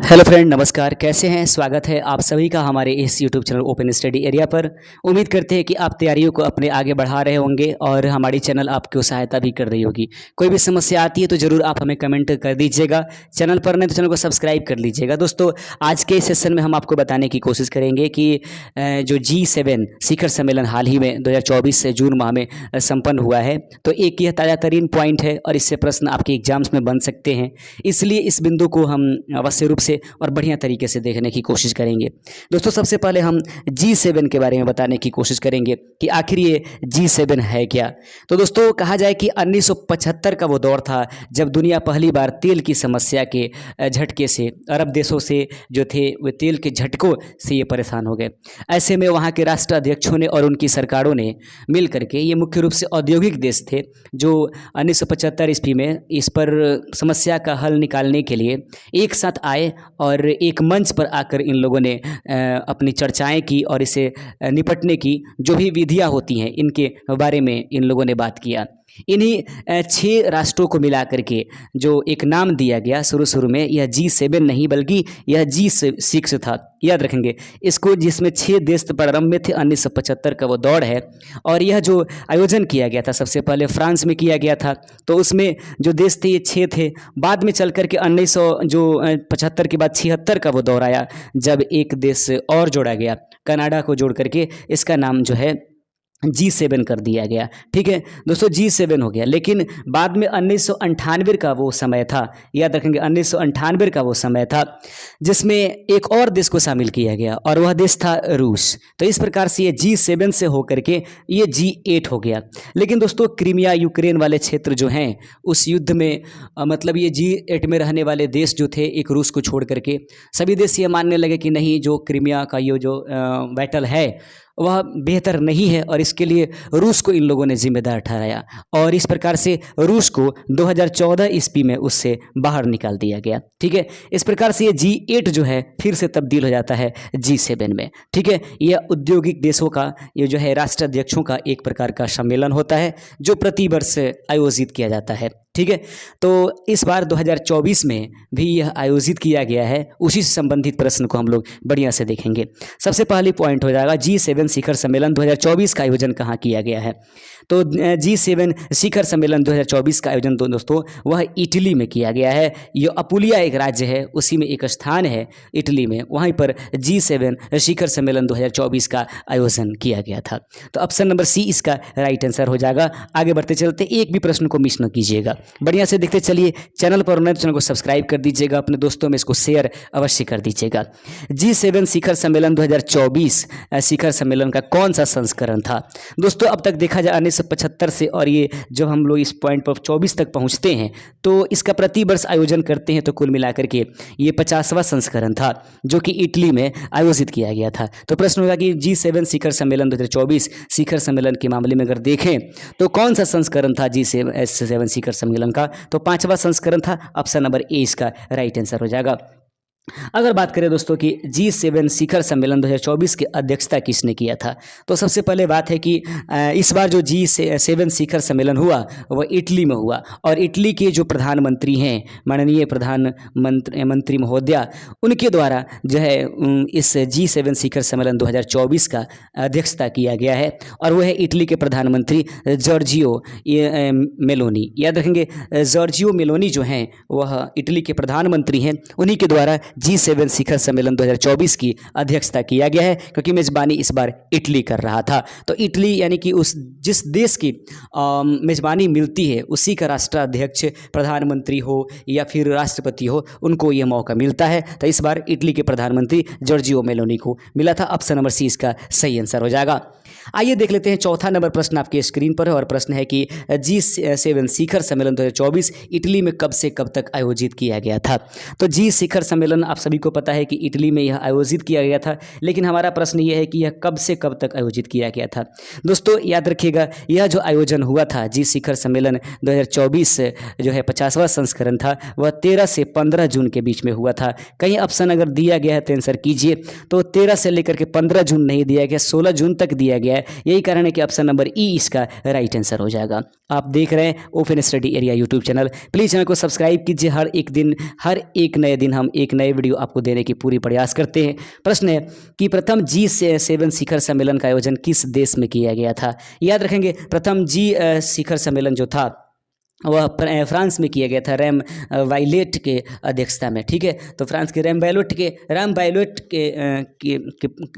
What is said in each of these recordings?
Hello friend, नमस्कार। कैसे हैं? स्वागत है आप सभी का हमारे इस YouTube channel open study area पर। उम्मीद करते हैं कि आप तैयारियों को अपने आगे बढ़ा रहे होंगे और हमारी चैनल आपको सहायता भी कर रही होगी। कोई भी समस्या आती है तो ज़रूर आप हमें कमेंट कर दीजिएगा। चैनल पर नहीं तो चैनल को सब्सक्राइब कर लीजिएगा। दोस्तों, आज के सेशन में हम आपको बताने की कोशिश करेंगे कि जो G7 शिखर सम्मेलन हाल ही में 2024 से जून माह में संपन्न हुआ है, तो एक यह ताज़ा तरीन पॉइंट है और इससे प्रश्न आपके एग्जाम्स में बन सकते हैं। इसलिए इस बिंदु को हम अवश्य रूप से और बढ़िया तरीके से देखने की कोशिश करेंगे। दोस्तों, सबसे पहले हम G7 के बारे में बताने की कोशिश करेंगे कि आखिर ये G7 है क्या। तो दोस्तों, कहा जाए कि 1975 का वो दौर था जब दुनिया पहली बार तेल की समस्या के झटके से, अरब देशों से जो थे वे तेल के झटकों से ये परेशान हो गए। ऐसे में वहाँ के राष्ट्राध्यक्षों ने और उनकी सरकारों ने मिल करके, ये मुख्य रूप से औद्योगिक देश थे जो 1975 ईस्वी में इस पर समस्या का हल निकालने के लिए एक साथ आए और एक मंच पर आकर इन लोगों ने अपनी चर्चाएं की और इसे निपटने की जो भी विधियां होती हैं इनके बारे में इन लोगों ने बात किया। इन्हीं 6 राष्ट्रों को मिला करके जो एक नाम दिया गया शुरू में, यह G7 नहीं बल्कि यह G6 था। याद रखेंगे इसको, जिसमें 6 देश प्रारंभ में थे। 1975 का वो दौड़ है और यह जो आयोजन किया गया था सबसे पहले फ्रांस में किया गया था। तो उसमें जो देश थे ये 6 थे। बाद में चल कर के 1975 के बाद 76 का वो दौर आया जब एक देश और जोड़ा गया, कनाडा को जोड़ करके इसका नाम जो है G7 कर दिया गया। ठीक है दोस्तों, G7 हो गया। लेकिन बाद में 1998 का वो समय था, याद रखेंगे 1998 का वो समय था जिसमें एक और देश को शामिल किया गया और वह देश था रूस। तो इस प्रकार से ये G7 से होकर के ये G8 हो गया। लेकिन दोस्तों, क्रीमिया यूक्रेन वाले क्षेत्र जो हैं उस युद्ध में मतलब ये G8 में रहने वाले देश जो थे, एक रूस को छोड़ करके सभी देश ये मानने लगे कि नहीं, जो क्रीमिया का ये जो बैटल है वह बेहतर नहीं है और इसके लिए रूस को इन लोगों ने जिम्मेदार ठहराया और इस प्रकार से रूस को 2014 ईस्वी में उससे बाहर निकाल दिया गया। ठीक है, इस प्रकार से ये G8 जो है फिर से तब्दील हो जाता है G7 में। ठीक है, यह औद्योगिक देशों का ये जो है राष्ट्राध्यक्षों का एक प्रकार का सम्मेलन होता है जो प्रति वर्ष आयोजित किया जाता है। ठीक है, तो इस बार 2024 में भी यह आयोजित किया गया है। उसी से संबंधित प्रश्न को हम लोग बढ़िया से देखेंगे। सबसे पहली पॉइंट हो जाएगा G7 शिखर सम्मेलन 2024 का आयोजन कहाँ किया गया है। तो G7 शिखर सम्मेलन 2024 का आयोजन तो दोस्तों वह इटली में किया गया है। ये अपुलिया एक राज्य है, उसी में एक स्थान है इटली में, वहीं पर G7 शिखर सम्मेलन 2024 का आयोजन किया गया था। तो ऑप्शन नंबर सी इसका राइट आंसर हो जाएगा। आगे बढ़ते चलते, एक भी प्रश्न को मिस न कीजिएगा, बढ़िया से देखते चलिए। चैनल पर नए तो चैनल को सब्सक्राइब कर दीजिएगा, अपने दोस्तों में इसको शेयर अवश्य कर दीजिएगा। G7 शिखर सम्मेलन 2024 शिखर सम्मेलन का कौन सा संस्करण था। दोस्तों, अब तक देखा जाए 1975 से और ये जब हम लोग इस पॉइंट पर 24 तक पहुंचते हैं तो इसका प्रति वर्ष आयोजन करते हैं, तो कुल मिलाकर के ये 50वां संस्करण था जो कि इटली में आयोजित किया गया था। तो प्रश्न होगा कि G7 शिखर सम्मेलन 2024 शिखर सम्मेलन के मामले में अगर देखें तो कौन सा संस्करण था G7 शिखर सम्मेलन का। तो 5वां संस्करण था। ऑप्शन नंबर ए इसका राइट आंसर हो जाएगा। अगर बात करें दोस्तों कि G7 शिखर सम्मेलन 2024 की अध्यक्षता किसने किया था, तो सबसे पहले बात है कि इस बार जो G7 शिखर सम्मेलन हुआ वह इटली में हुआ और इटली के जो प्रधानमंत्री हैं, माननीय प्रधानमंत्री महोदया, उनके द्वारा जो है इस G7 शिखर सम्मेलन 2024 का अध्यक्षता किया गया है और वह है इटली के प्रधानमंत्री जॉर्जियो मेलोनी। याद रखेंगे, जॉर्जियो मेलोनी जो हैं वह इटली के प्रधानमंत्री हैं, उन्हीं के द्वारा G7 शिखर सम्मेलन 2024 की अध्यक्षता किया गया है, क्योंकि मेजबानी इस बार इटली कर रहा था। तो इटली यानी कि उस जिस देश की मेजबानी मिलती है उसी का राष्ट्राध्यक्ष, प्रधानमंत्री हो या फिर राष्ट्रपति हो, उनको यह मौका मिलता है। तो इस बार इटली के प्रधानमंत्री जॉर्जियो मेलोनी को मिला था। ऑप्शन नंबर सी इसका सही आंसर हो जाएगा। आइए देख लेते हैं चौथा नंबर प्रश्न आपके स्क्रीन पर है और प्रश्न है कि G7 शिखर सम्मेलन 2024 इटली में कब से कब तक आयोजित किया गया था। तो G शिखर सम्मेलन आप सभी को पता है कि इटली में यह आयोजित किया गया था, लेकिन हमारा प्रश्न यह है कि यह कब से कब तक आयोजित किया गया था। दोस्तों, याद रखिएगा, यह जो आयोजन हुआ था G शिखर सम्मेलन 2024 जो है 50वां संस्करण था, वह 13 से 15 जून के बीच में हुआ था। कहीं ऑप्शन अगर दिया गया है तो आंसर कीजिए। तो 13 से लेकर के 15 जून नहीं दिया गया, 16 जून तक दिया किया गया है। यही कारण है कि ऑप्शन नंबर ई इसका राइट आंसर हो जाएगा। आप देख रहे हैं open study area YouTube channel. Please channel को सब्सक्राइब कीजिए। हर एक नए दिन हम एक नए वीडियो आपको देने की पूरी प्रयास करते हैं। प्रश्न है कि प्रथम G7 शिखर सम्मेलन का आयोजन किस देश में किया गया था? याद रखेंगे, प्रथम शिखर सम्मेलन जो था वह फ्रांस में किया गया था, रैम वाइलेट के अध्यक्षता में। ठीक है, तो फ्रांस के रैम वाइलेट के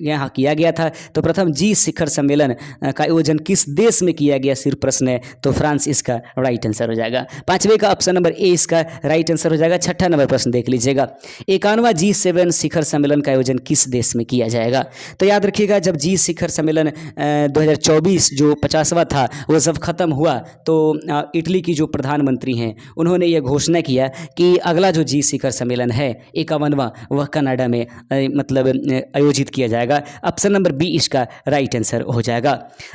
यहाँ किया गया था। तो प्रथम जी शिखर सम्मेलन का आयोजन किस देश में किया गया, सिर्फ प्रश्न है, तो फ्रांस इसका राइट आंसर हो जाएगा। पांचवें का ऑप्शन नंबर ए इसका राइट आंसर हो जाएगा। छठा नंबर प्रश्न देख लीजिएगा, 51वां G7 शिखर सम्मेलन का आयोजन किस देश में किया जाएगा? तो याद रखिएगा, जब जी शिखर सम्मेलन 2024 जो 50वां था वो जब खत्म हुआ तो इटली की जो प्रधानमंत्री हैं उन्होंने ये घोषणा किया कि अगला जो जी शिखर सम्मेलन है 51वां वह कनाडा में मतलब आयोजित किया जाएगा। ऑप्शन नंबर बी इसका राइट आंसर हो जाएगा।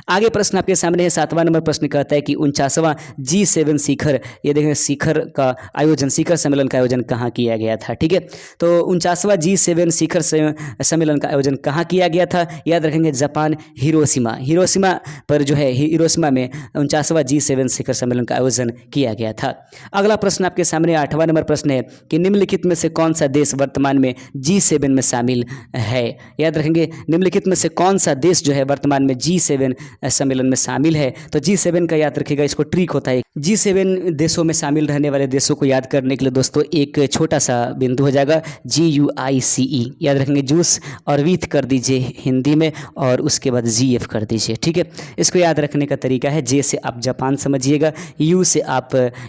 आगे प्रश्न आपके सामने है, 7वां नंबर प्रश्न कहता है कि 49वां G7 शिखर, ये देखें शिखर सम्मेलन का आयोजन कहाँ किया गया था? ठीक है, तो 49वां G7 शिखर सम्मेलन का आयोजन कहाँ किया गया था? याद रखेंगे, जापान हिरोशिमा पर जो है, हिरोशिमा में 49वां G7 शिखर सम्मेलन का आयोजन किया गया था। अगला प्रश्न आपके सामने 8वां नंबर प्रश्न है कि निम्नलिखित में से कौन सा देश वर्तमान में G7 में शामिल है? याद रखेंगे, निम्नलिखित में से कौन सा देश जो है वर्तमान में G7 सम्मेलन में शामिल है? तो G7 का याद रखिएगा, इसको ट्रिक होता है। G7 देशों में शामिल रहने वाले देशों को याद करने के लिए दोस्तों एक छोटा सा बिंदु हो जाएगा, GUICE। याद रखेंगे, जूस और विथ कर दीजिए हिंदी में और उसके बाद GF कर दीजिए। ठीक है, इसको याद रखने का तरीका है, जे से आप जापान समझिएगा, यू से आप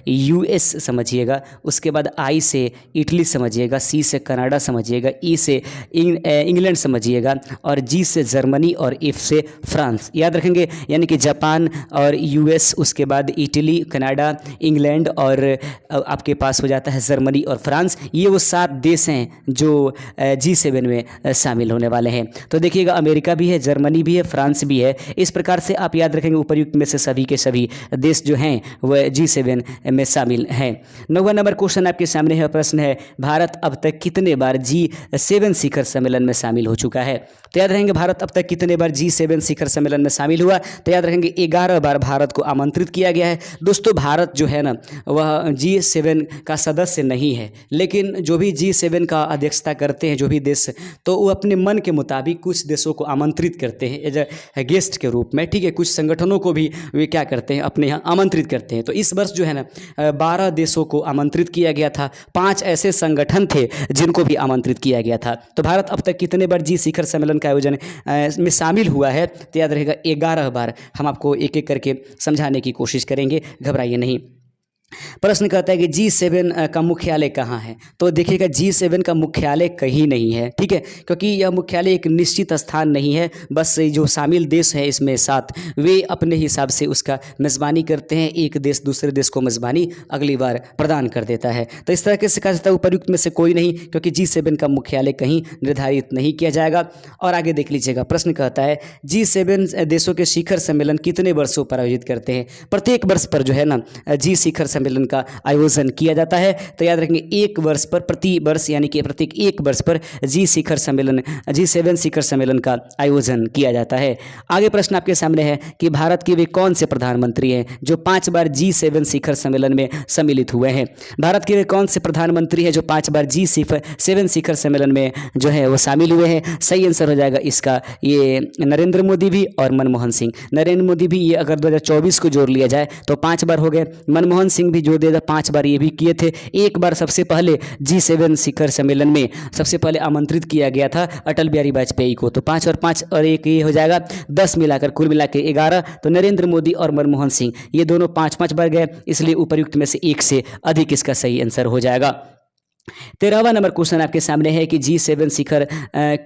US समझिएगा, उसके बाद I से इटली समझिएगा, C से कनाडा समझिएगा, E से इंग्लैंड समझिएगा और G से जर्मनी और F से फ्रांस। याद रखेंगे, यानी कि जापान और US, उसके बाद इटली, कनाडा, इंग्लैंड और आपके पास हो जाता है जर्मनी और फ्रांस। ये वो 7 देश हैं जो G7 में शामिल होने वाले हैं। तो देखिएगा, अमेरिका भी है, जर्मनी भी है, फ्रांस भी है। इस प्रकार से आप याद रखेंगे, उपर्युक्त में से सभी के सभी देश जो हैं वह G7 में शामिल हैं। 9वां नंबर क्वेश्चन आपके सामने है, प्रश्न है, भारत अब तक कितने बार G7 शिखर सम्मेलन में शामिल हो चुका है? तो याद रखेंगे, भारत अब तक कितने बार G7 शिखर सम्मेलन में शामिल हुआ? तो याद रखेंगे 11 बार भारत को आमंत्रित किया गया है। दोस्तों, भारत जो है ना वह G7 का सदस्य नहीं है, लेकिन जो भी G7 का अध्यक्षता करते हैं जो भी देश, तो वो अपने मन के मुताबिक कुछ देशों को आमंत्रित करते हैं एज ए गेस्ट के रूप में। ठीक है, कुछ संगठनों को भी वे क्या करते हैं, अपने यहाँ आमंत्रित करते हैं। तो इस वर्ष जो है ना 12 देशों को आमंत्रित किया गया था, 5 ऐसे संगठन थे जिनको भी आमंत्रित किया गया था। तो भारत अब तक कितने बार जी शिखर सम्मेलन का आयोजन में शामिल हुआ है? तो याद रहेगा 11 बार। हम आपको एक एक करके समझाने की कोशिश करेंगे, घबराइए नहीं। प्रश्न कहता है कि G7 का मुख्यालय कहाँ है? तो देखिएगा, G7 का मुख्यालय कहीं नहीं है। ठीक है, क्योंकि यह मुख्यालय एक निश्चित स्थान नहीं है, बस जो शामिल देश है इसमें 7 वे अपने हिसाब से उसका मेज़बानी करते हैं। एक देश दूसरे देश को मेज़बानी अगली बार प्रदान कर देता है। तो इस तरह से कहा जाता है उपर्युक्त में से कोई नहीं, क्योंकि G7 का मुख्यालय कहीं निर्धारित नहीं किया जाएगा। और आगे देख लीजिएगा, प्रश्न कहता है G7 देशों के शिखर सम्मेलन कितने वर्षों पर आयोजित करते हैं? प्रत्येक वर्ष पर जो है ना जी शिखर सम्मेलन का आयोजन किया जाता है। तो याद रखेंगे, एक वर्ष पर, प्रति वर्ष यानी कि प्रत्येक एक वर्ष पर G7 शिखर सम्मेलन का आयोजन किया जाता है। आगे प्रश्न आपके सामने है कि भारत के वे कौन से प्रधानमंत्री हैं जो 5 बार G7 शिखर सम्मेलन में सम्मिलित हुए हैं? भारत के वे कौन से प्रधानमंत्री हैं जो 5 बार G7 शिखर सम्मेलन में जो है वो शामिल हुए हैं? सही आंसर हो जाएगा इसका ये नरेंद्र मोदी भी और मनमोहन सिंह। नरेंद्र मोदी भी, ये अगर 2024 को जोड़ लिया जाए तो 5 बार हो गए। मनमोहन सिंह भी जो 5 बार ये भी किए थे। एक बार सबसे पहले G7 शिखर सम्मेलन में सबसे पहले आमंत्रित किया गया था अटल बिहारी वाजपेयी को। तो 5 और 5 और 1 ये हो जाएगा 10 मिलाकर, कुल मिलाकर 11। तो नरेंद्र मोदी और मनमोहन सिंह ये दोनों 5-5 बार गए, इसलिए उपर्युक्त में से एक से अधिक इसका सही आंसर हो जाएगा। 13वां नंबर क्वेश्चन आपके सामने है कि G7 शिखर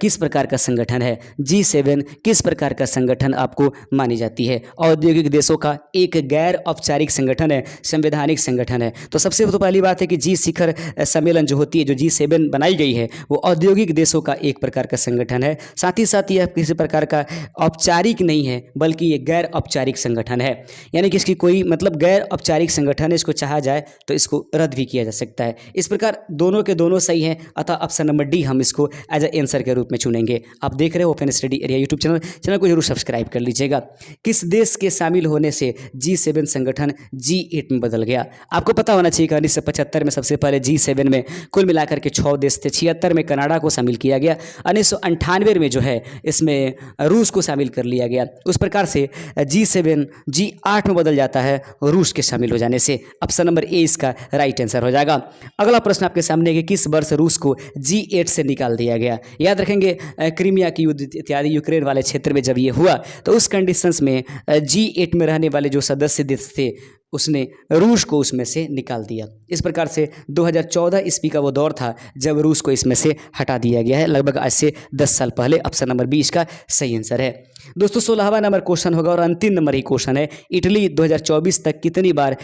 किस प्रकार का संगठन है? G7 किस प्रकार का संगठन आपको मानी जाती है? औद्योगिक देशों का एक गैर औपचारिक संगठन है, संवैधानिक संगठन है। तो सबसे तो पहली बात है कि जी शिखर सम्मेलन जो होती है, जो G7 बनाई गई है, वो औद्योगिक देशों का एक प्रकार का संगठन है। साथ ही साथ यह किसी प्रकार का औपचारिक नहीं है, बल्कि ये गैर औपचारिक संगठन है। यानी कि इसकी कोई मतलब गैर औपचारिक संगठन है, इसको चाहा जाए तो इसको रद्द भी किया जा सकता है। इस प्रकार दोनों के दोनों सही हैं, अतः ऑप्शन नंबर डी हम इसको एज ए आंसर के रूप में चुनेंगे। आप देख रहे हो open study area YouTube channel को जरूर सब्सक्राइब कर लीजिएगा। किस देश के शामिल होने से G7 संगठन G8 में बदल गया? आपको पता होना चाहिए कि 1975 में सबसे पहले G7 में कुल मिलाकर के 6 देश थे। 76 में कनाडा को शामिल किया गया। 1998 में जो है इसमें रूस को शामिल कर लिया गया। उस प्रकार से G7 G8 में बदल जाता है रूस के शामिल हो जाने से। ऑप्शन नंबर ए इसका राइट आंसर हो जाएगा। अगला प्रश्न आपके सामने है कि किस वर्ष रूस को G8 से निकाल दिया गया? याद रखेंगे क्रीमिया की युद्ध इत्यादि यूक्रेन वाले क्षेत्र में जब ये हुआ तो उस कंडीशंस में G8 में रहने वाले जो सदस्य देश थे उसने रूस को उसमें से निकाल दिया। इस प्रकार से 2014 ईस्वी का वो दौर था जब रूस को इसमें से हटा दिया गया है, लगभग आज से 10 साल पहले। ऑप्शन नंबर 20 का सही आंसर है। दोस्तों 16वां नंबर क्वेश्चन होगा और अंतिम नंबर ही क्वेश्चन है। इटली 2024 तक कितनी बार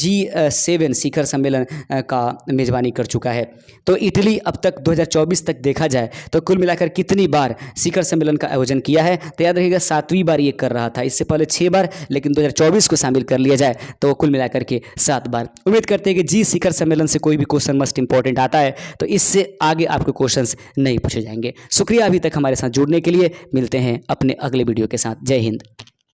G7 शिखर सम्मेलन का मेजबानी कर चुका है? तो इटली अब तक 2024 तक देखा जाए तो कुल मिलाकर कितनी बार शिखर सम्मेलन का आयोजन किया है? तो याद रखिएगा 7वीं बार ये कर रहा था। इससे पहले 6 बार, लेकिन 2024 को शामिल कर लिया जाए तो कुल मिलाकर के 7 बार। उम्मीद करते हैं कि जी शिखर सम्मेलन से कोई भी क्वेश्चन मस्ट इंपॉर्टेंट आता है तो इससे आगे आपके क्वेश्चंस नहीं पूछे जाएंगे। शुक्रिया अभी तक हमारे साथ जुड़ने के लिए। मिलते हैं अपने अगले वीडियो के साथ। जय हिंद।